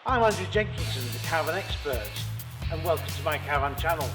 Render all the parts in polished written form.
I'm Andrew Jenkinson, the Caravan Expert, and welcome to my Caravan channel.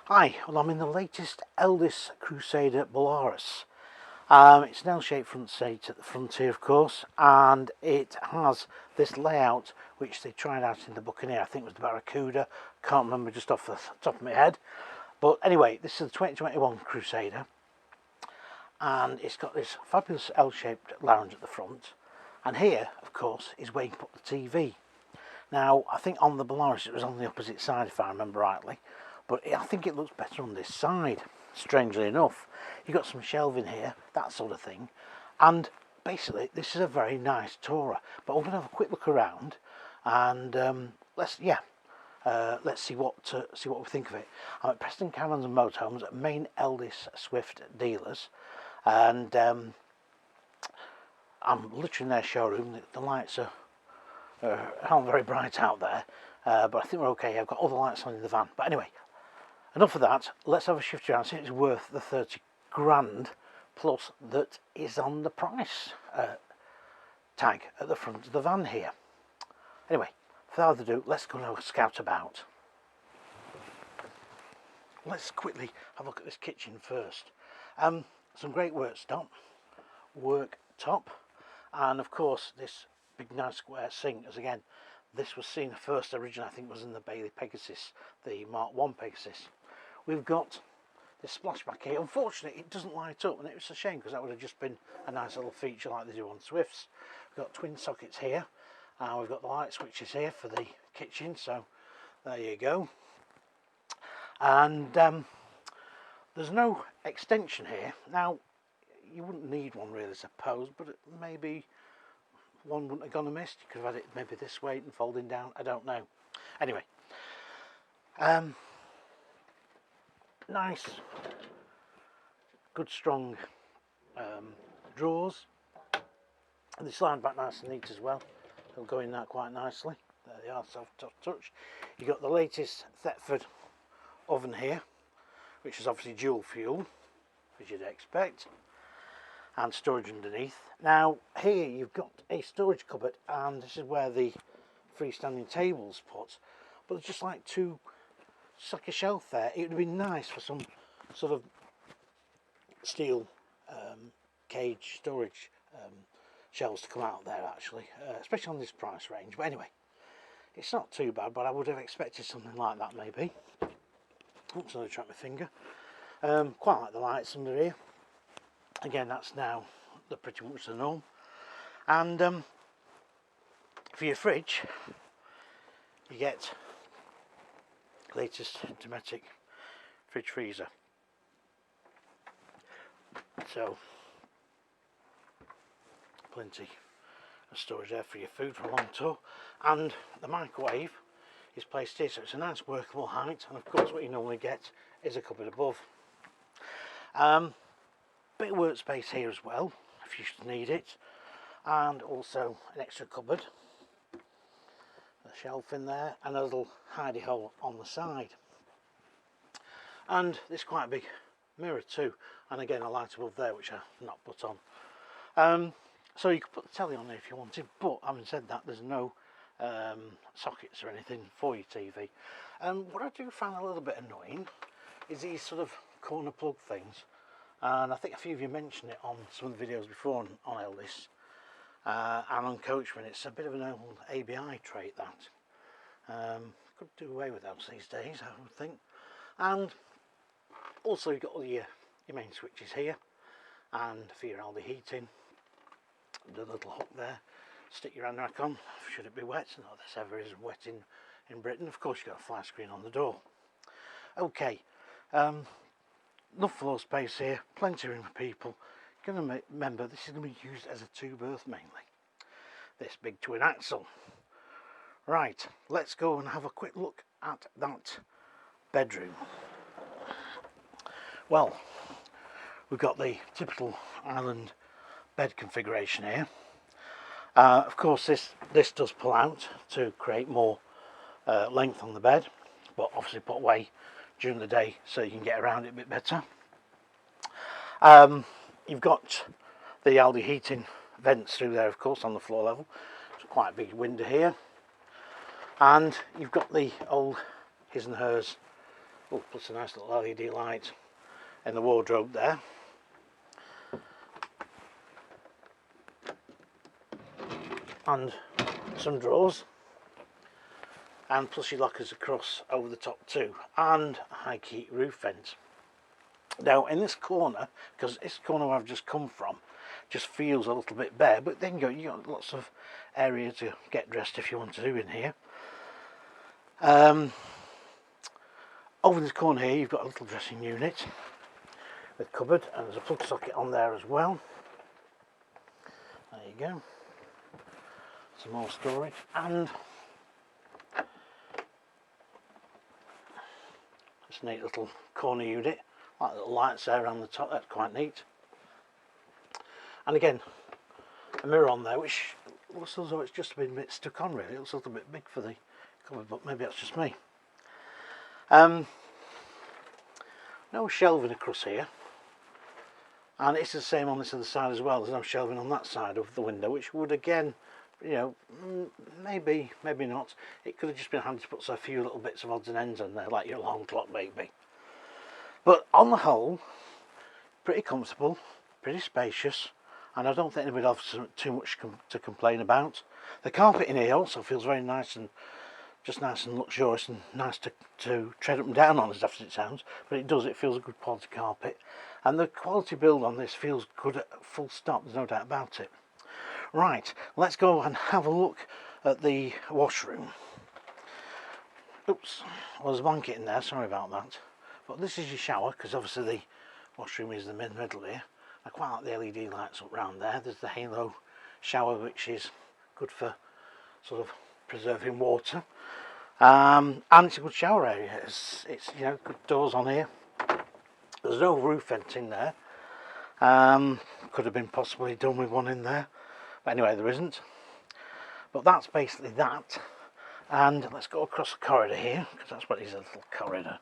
Hi, well I'm in the latest Elddis Crusader Borealis. It's an L-shaped front seat at the front here, of course, and it has this layout which they tried out in the Buccaneer. I think it was the Barracuda, can't remember just off the top of my head. But anyway, this is the 2021 Crusader, and it's got this fabulous L-shaped lounge at the front, and here, of course, is where you can put the TV. Now, I think on the Borealis it was on the opposite side, if I remember rightly. But I think it looks better on this side, strangely enough. You've got some shelving here, that sort of thing. And basically, this is a very nice tourer. But we're going to have a quick look around, and let's see what we think of it. I'm at Preston Caravans and Motorhomes at main Elddis Swift dealers, and I'm literally in their showroom. The lights aren't very bright out there, but I think we're okay. I've got all the lights on in the van. But anyway, enough of that. Let's have a shift around. See if it's worth the 30 grand plus that is on the price tag at the front of the van here. Anyway, without further ado, let's go and have a scout about. Let's quickly have a look at this kitchen first. Some great worktop, and of course this big nice square sink. As again, this was seen first originally, I think, was in the Bailey Pegasus, the Mark 1 Pegasus. We've got this splashback here. Unfortunately, it doesn't light up, and it's a shame because that would have just been a nice little feature like they do on Swifts. We've got twin sockets here, and we've got the light switches here for the kitchen, so there you go. And there's no extension here. Now, you wouldn't need one really, I suppose, but maybe one wouldn't have gone amiss. You could have had it maybe this way and folding down, I don't know. Anyway, nice, good strong drawers, and they slide back nice and neat as well. They'll go in that quite nicely. There they are, soft touch. You've got the latest Thetford oven here, which is obviously dual fuel, as you'd expect, and storage underneath. Now here you've got a storage cupboard, and this is where the freestanding table's put, but there's just like two sucker shelf there. It would be nice for some sort of steel cage storage shelves to come out there actually, especially on this price range. But anyway, it's not too bad, but I would have expected something like that maybe. Oops, I trapped my finger. Quite like the lights under here. Again, that's now pretty much the norm. And for your fridge, you get latest Dometic fridge freezer. So plenty of storage there for your food for a long tour, and the microwave is placed here, so it's a nice workable height, and of course what you normally get is a cupboard above. Bit of workspace here as well if you should need it, and also an extra cupboard, a shelf in there, and a little hidey hole on the side. And there's quite a big mirror too, and again a light above there which I've not put on. So you could put the telly on there if you wanted, but having said that, there's no sockets or anything for your TV. What I do find a little bit annoying is these sort of corner plug things, and I think a few of you mentioned it on some of the videos before on Elddis and on Coachman. It's a bit of an old ABI trait that could do away with those these days, I would think. And also you've got all your main switches here, and for your Aldi heating, the little hook there, stick your hand rack on should it be wet. Not this ever is wet in Britain. Of course you've got a fly screen on the door. Okay, enough floor space here, plenty of room for people. You're going to remember this is going to be used as a two berth mainly, this big twin axle. Right, let's go and have a quick look at that bedroom. Well, we've got the typical island bed configuration here. Of course this does pull out to create more length on the bed, but obviously put away during the day so you can get around it a bit better. You've got the Aldi heating vents through there, of course, on the floor level. It's quite a big window here, and you've got the old his and hers, plus a nice little LED light in the wardrobe there. And some drawers, and plus your lockers across over the top too, and a high key roof vent. Now in this corner, because this corner where I've just come from just feels a little bit bare, but then you got lots of area to get dressed if you want to do in here. Over this corner here you've got a little dressing unit with cupboard, and there's a plug socket on there as well. There you go. Some more storage, and this neat little corner unit, like little lights there around the top. That's quite neat. And again, a mirror on there, which looks as though it's just been a bit stuck on. Really, it looks a little bit big for the cupboard, but maybe that's just me. No shelving across here, and it's the same on this other side as well. There's no shelving on that side of the window, which would again, you know, maybe not. It could have just been handy to put a few little bits of odds and ends in there, like your alarm clock maybe. But on the whole, pretty comfortable, pretty spacious, and I don't think anybody has too much to complain about. The carpet in here also feels very nice and just nice and luxurious and nice to tread up and down on, as daft as it sounds, but it does. It feels a good quality carpet, and the quality build on this feels good at full stop. There's no doubt about it. Right, let's go and have a look at the washroom. Oops, well, there's a blanket in there, sorry about that. But this is your shower, because obviously the washroom is in the middle here. I quite like the LED lights up round there. There's the halo shower, which is good for sort of preserving water. And it's a good shower area. It's you know, good doors on here. There's no roof vent in there. Could have been possibly done with one in there. But anyway, there isn't. But that's basically that. And let's go across the corridor here, because that's what it is, a little corridor.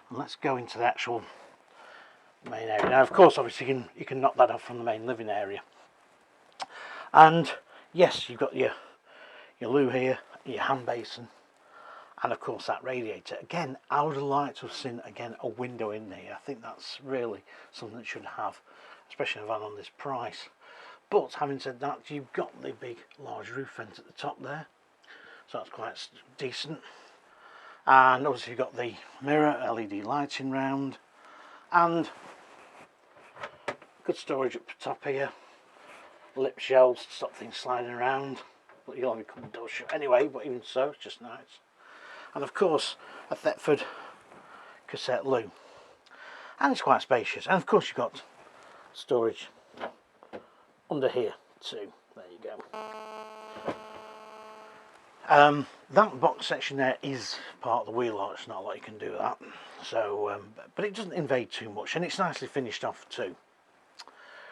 And let's go into the actual main area. Now, of course, obviously you can knock that off from the main living area. And yes, you've got your loo here, your hand basin, and of course that radiator. Again, I would like to have seen again a window in here. I think that's really something that should have, especially in a van on this price. But having said that, you've got the big large roof vent at the top there, so that's quite decent. And obviously you've got the mirror, LED lighting round, and good storage up the top here, lip shelves to stop things sliding around, but you'll have your common door shut anyway, but even so, it's just nice. And of course, a Thetford cassette loo. And it's quite spacious. And of course you've got storage under here too. There you go. That box section there is part of the wheel arch. Not a lot you can do with that. So, but it doesn't invade too much, and it's nicely finished off too.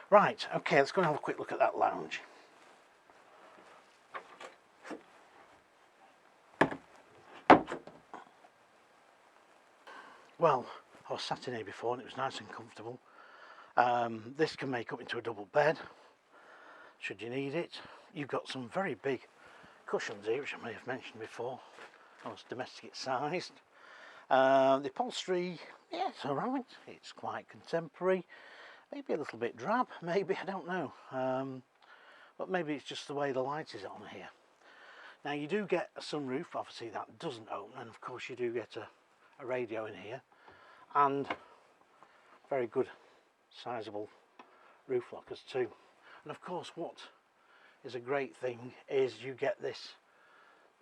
Right, okay, let's go and have a quick look at that lounge. Well, I was sat in here before and it was nice and comfortable. This can make up into a double bed, should you need it. You've got some very big cushions here, which I may have mentioned before. It's domestic sized. The upholstery, yeah, it's alright. It's quite contemporary. Maybe a little bit drab, maybe, I don't know. But maybe it's just the way the light is on here. Now you do get a sunroof, obviously that doesn't open, and of course you do get a radio in here, and very good sizable roof lockers too. And of course what is a great thing is you get this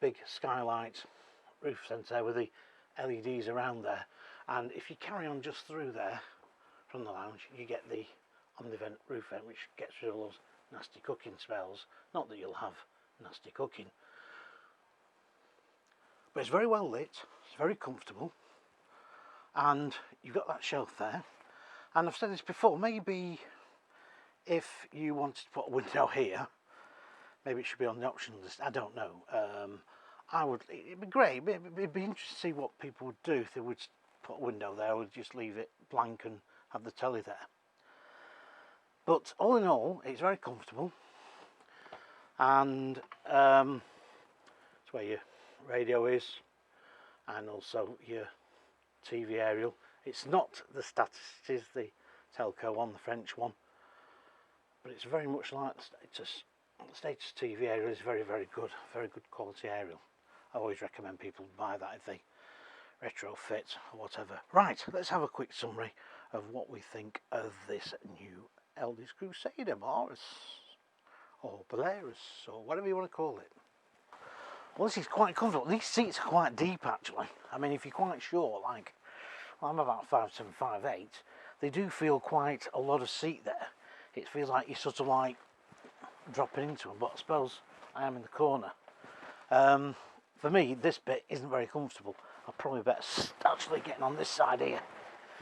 big skylight roof centre with the LEDs around there, and if you carry on just through there from the lounge you get the omnivent roof vent, which gets rid of all those nasty cooking smells. Not that you'll have nasty cooking, but it's very well lit, it's very comfortable, and you've got that shelf there. And I've said this before, maybe if you wanted to put a window here, maybe it should be on the option list, I don't know. It'd be great, it'd be interesting to see what people would do if they would put a window there, or just leave it blank and have the telly there. But all in all, it's very comfortable, and it's where your radio is, and also your TV aerial. It's not the status, it is the telco one, the French one, but it's very much like the status. The status TV aerial is very good quality aerial. I always recommend people buy that if they retrofit or whatever. Right, let's have a quick summary of what we think of this new Elddis Crusader Borealis, or Borealis, or whatever you want to call it. Well, this is quite comfortable. These seats are quite deep actually. I mean, if you're quite short, like, well, I'm about 5'7", 5'8", they do feel quite a lot of seat there. It feels like you're sort of like dropping into them, but I suppose I am in the corner. For me, this bit isn't very comfortable. I'll probably better actually getting on this side here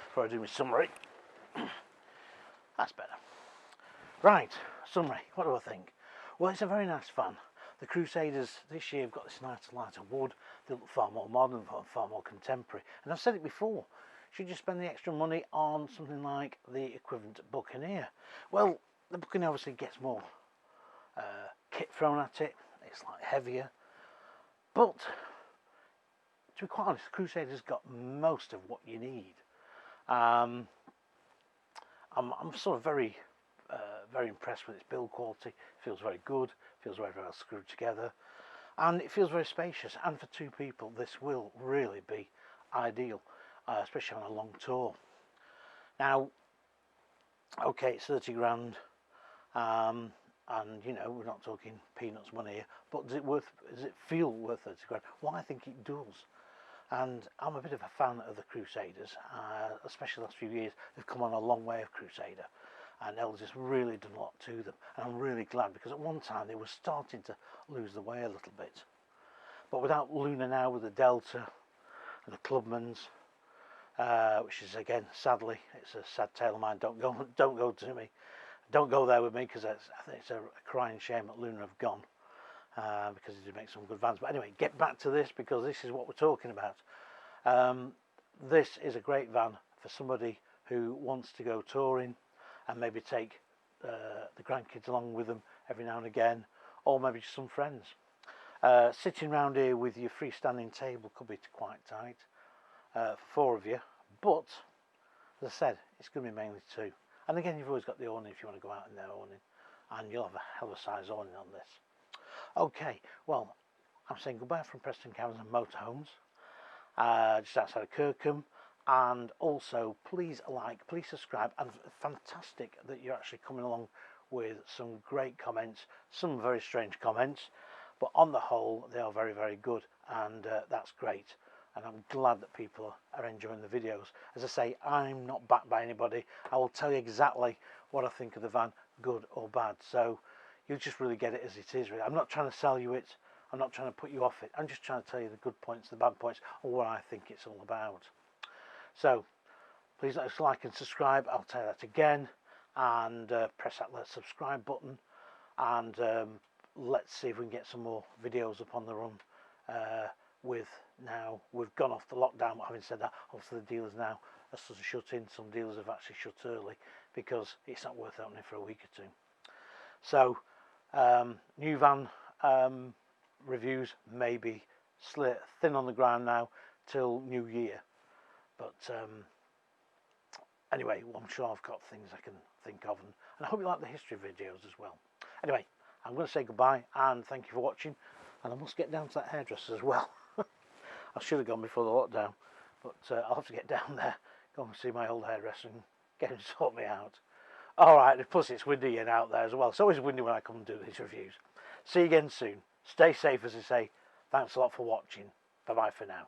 before I do my summary. That's better. Right, summary, what do I think? Well, it's a very nice van. The Crusaders this year have got this nice lighter wood. They look far more modern, far more contemporary. And I've said it before, should you spend the extra money on something like the equivalent Buccaneer? Well, the Buccaneer obviously gets more kit thrown at it. It's like heavier. But to be quite honest, the Crusader's got most of what you need. I'm sort of very impressed with its build quality. It feels very good, feels very well screwed together, and it feels very spacious. And for two people, this will really be ideal, especially on a long tour. Now, okay, it's 30 grand, and you know, we're not talking peanuts money here, but does it feel worth 30 grand? Well, I think it does. And I'm a bit of a fan of the Crusaders, especially the last few years. They've come on a long way of Crusader, and Elddis has really done a lot to them. And I'm really glad, because at one time they were starting to lose the way a little bit. But without Luna now, with the Delta and the Clubmans, which is again, sadly, it's a sad tale of mine. Don't go to me. Don't go there with me, because I think it's a crying shame that Luna have gone. Because it did make some good vans. But anyway, get back to this, because this is what we're talking about. This is a great van for somebody who wants to go touring and maybe take the grandkids along with them every now and again, or maybe just some friends. Sitting round here with your freestanding table could be quite tight for 4 of you, but as I said, it's going to be mainly 2. And again, you've always got the awning if you want to go out in their awning, and you'll have a hell of a size awning on this. Okay, well, I'm saying goodbye from Preston Caravans and Motorhomes, just outside of Kirkham. And also, please like, please subscribe, and fantastic that you're actually coming along with some great comments, some very strange comments, but on the whole they are very, very good, and that's great. And I'm glad that people are enjoying the videos. As I say, I'm not backed by anybody. I will tell you exactly what I think of the van, good or bad. So you'll just really get it as it is. Really, I'm not trying to sell you it. I'm not trying to put you off it. I'm just trying to tell you the good points, the bad points, or what I think it's all about. So please let us like and subscribe. I'll tell you that again, and press that subscribe button, and let's see if we can get some more videos up on the run. Now we've gone off the lockdown, but having said that, obviously the dealers now are sort of shut in. Some dealers have actually shut early because it's not worth opening for a week or two. So new van reviews may be thin on the ground now till New Year, but anyway, well, I'm sure I've got things I can think of, and I hope you like the history videos as well. Anyway, I'm going to say goodbye and thank you for watching, and I must get down to that hairdresser as well. I should have gone before the lockdown, but I'll have to get down there, go and see my old hairdresser and get him to sort me out. Alright, plus it's windy and out there as well. It's always windy when I come and do these reviews. See you again soon. Stay safe, as I say. Thanks a lot for watching. Bye bye for now.